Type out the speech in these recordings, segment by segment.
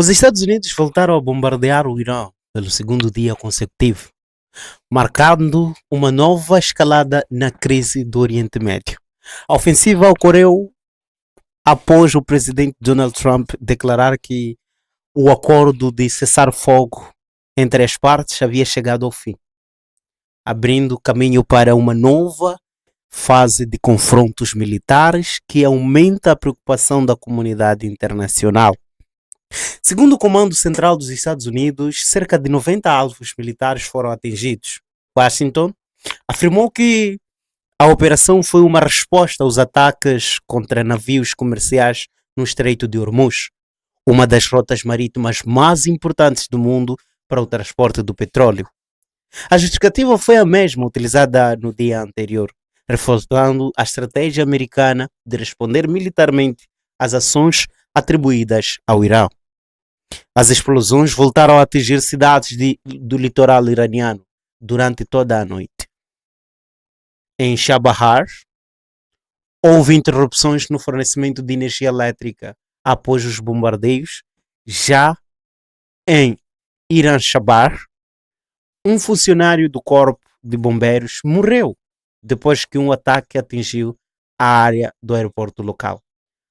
Os Estados Unidos voltaram a bombardear o Irã pelo segundo dia consecutivo, marcando uma nova escalada na crise do Oriente Médio. A ofensiva ocorreu após o presidente Donald Trump declarar que o acordo de cessar-fogo entre as partes havia chegado ao fim, abrindo caminho para uma nova fase de confrontos militares que aumenta a preocupação da comunidade internacional. Segundo o Comando Central dos Estados Unidos, cerca de 90 alvos militares foram atingidos. Washington afirmou que a operação foi uma resposta aos ataques contra navios comerciais no Estreito de Hormuz, uma das rotas marítimas mais importantes do mundo para o transporte do petróleo. A justificativa foi a mesma utilizada no dia anterior, reforçando a estratégia americana de responder militarmente às ações atribuídas ao Irã. As explosões voltaram a atingir cidades do litoral iraniano durante toda a noite. Em Chabahar, houve interrupções no fornecimento de energia elétrica após os bombardeios. Já em Iran-Shabar, um funcionário do Corpo de Bombeiros morreu depois que um ataque atingiu a área do aeroporto local.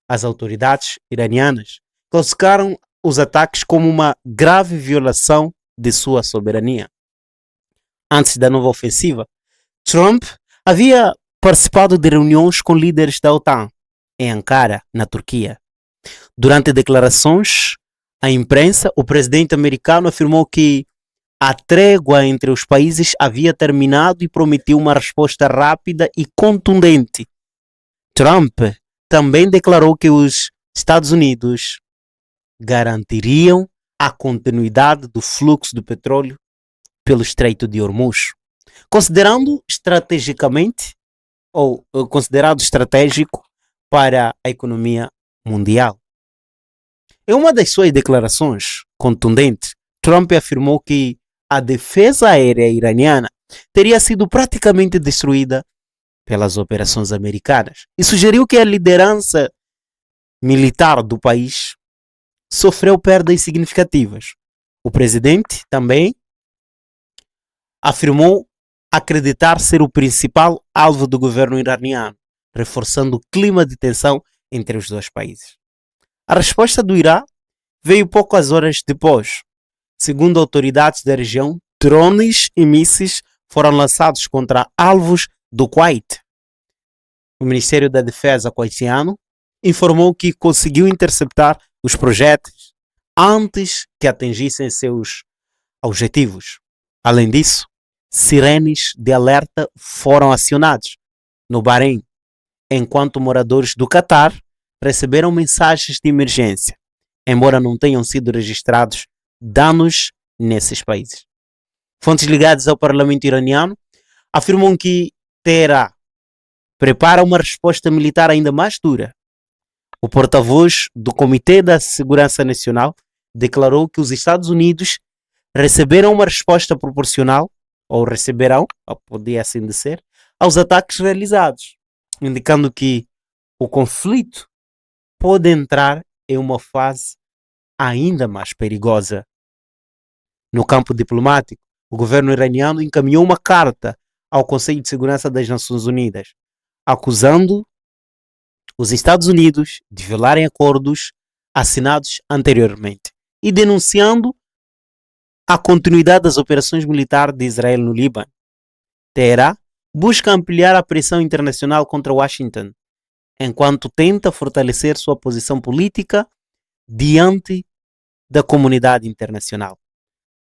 As autoridades iranianas classificaram os ataques como uma grave violação de sua soberania. Antes da nova ofensiva, Trump havia participado de reuniões com líderes da OTAN em Ankara, na Turquia. Durante declarações à imprensa, o presidente americano afirmou que a trégua entre os países havia terminado e prometeu uma resposta rápida e contundente. Trump também declarou que os Estados Unidos garantiriam a continuidade do fluxo de petróleo pelo Estreito de Hormuz, considerado estratégico para a economia mundial. Em uma das suas declarações contundentes, Trump afirmou que a defesa aérea iraniana teria sido praticamente destruída pelas operações americanas e sugeriu que a liderança militar do país sofreu perdas significativas. O presidente também afirmou acreditar ser o principal alvo do governo iraniano, reforçando o clima de tensão entre os dois países. A resposta do Irã veio poucas horas depois. Segundo autoridades da região, drones e mísseis foram lançados contra alvos do Kuwait. O Ministério da Defesa kuwaitiano informou que conseguiu interceptar os projéteis antes que atingissem seus objetivos. Além disso, sirenes de alerta foram acionadas no Bahrein, enquanto moradores do Catar receberam mensagens de emergência, embora não tenham sido registrados danos nesses países. Fontes ligadas ao parlamento iraniano afirmam que Teherã prepara uma resposta militar ainda mais dura. O porta-voz do Comitê da Segurança Nacional declarou que os Estados Unidos receberam uma resposta proporcional, ou receberão, podia assim dizer, aos ataques realizados, indicando que o conflito pode entrar em uma fase ainda mais perigosa. No campo diplomático, o governo iraniano encaminhou uma carta ao Conselho de Segurança das Nações Unidas, acusando os Estados Unidos de violarem acordos assinados anteriormente e denunciando a continuidade das operações militares de Israel no Líbano. Teherã busca ampliar a pressão internacional contra Washington, enquanto tenta fortalecer sua posição política diante da comunidade internacional.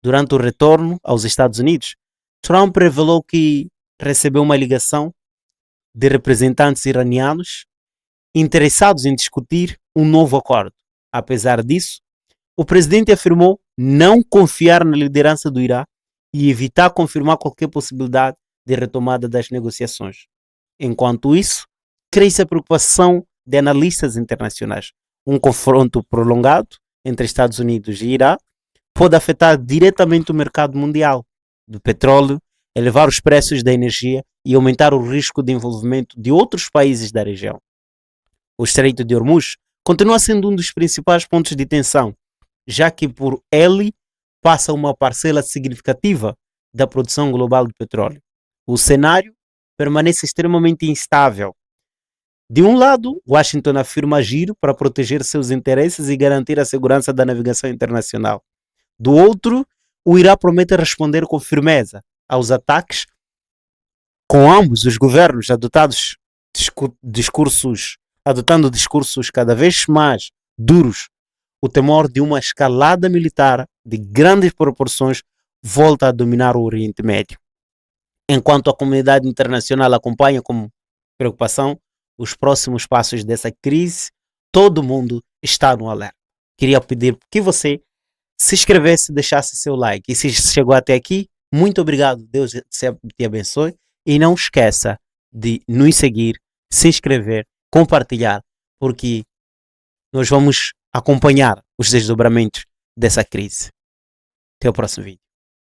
Durante o retorno aos Estados Unidos, Trump revelou que recebeu uma ligação de representantes iranianos interessados em discutir um novo acordo. Apesar disso, o presidente afirmou não confiar na liderança do Irã e evitar confirmar qualquer possibilidade de retomada das negociações. Enquanto isso, cresce a preocupação de analistas internacionais. Um confronto prolongado entre Estados Unidos e Irã pode afetar diretamente o mercado mundial do petróleo, elevar os preços da energia e aumentar o risco de envolvimento de outros países da região. O Estreito de Hormuz continua sendo um dos principais pontos de tensão, já que por ele passa uma parcela significativa da produção global de petróleo. O cenário permanece extremamente instável. De um lado, Washington afirma agir para proteger seus interesses e garantir a segurança da navegação internacional. Do outro, o Irã promete responder com firmeza aos ataques, com ambos os governos adotando discursos cada vez mais duros. O temor de uma escalada militar de grandes proporções volta a dominar o Oriente Médio. Enquanto a comunidade internacional acompanha com preocupação os próximos passos dessa crise, todo mundo está no alerta. Queria pedir que você se inscrevesse, deixasse seu like. E se chegou até aqui, muito obrigado. Deus te abençoe. E não esqueça de nos seguir, se inscrever, compartilhar, porque nós vamos acompanhar os desdobramentos dessa crise. Até o próximo vídeo.